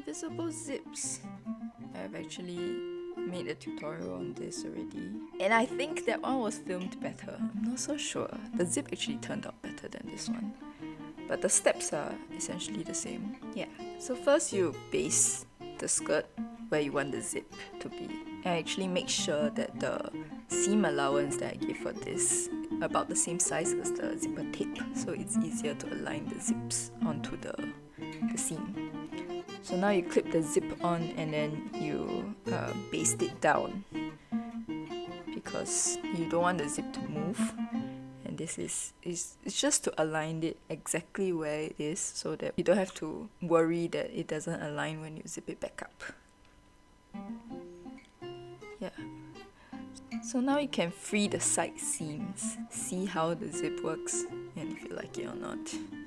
invisible zips. I've actually made a tutorial on this already, and I think that one was filmed better. I'm not so sure. The zip actually turned out better than this one, but the steps are essentially the same. Yeah, so first you baste the skirt where you want the zip to be. I actually make sure that the seam allowance that I give for this about the same size as the zipper tape, so it's easier to align the zips onto the seam. So now you clip the zip on and then you baste it down because you don't want the zip to move. And this is it's just to align it exactly where it is so that you don't have to worry that it doesn't align when you zip it back up. Yeah. So now you can free the side seams, see how the zip works and if you like it or not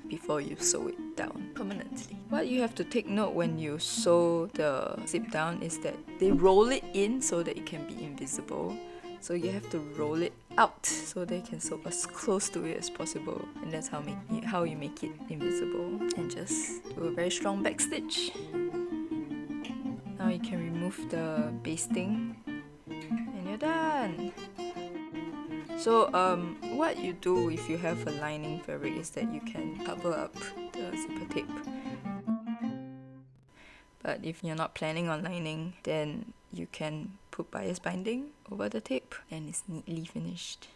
before you sew it down permanently. What you have to take note when you sew the zip down is that they roll it in so that it can be invisible. So you have to roll it out so they can sew as close to it as possible, and that's how you make it invisible. And just do a very strong back stitch. Now you can remove the basting and you're done. So what you do if you have a lining fabric is that you can cover up the zipper tape. But if you're not planning on lining, then you can put bias binding over the tape and it's neatly finished.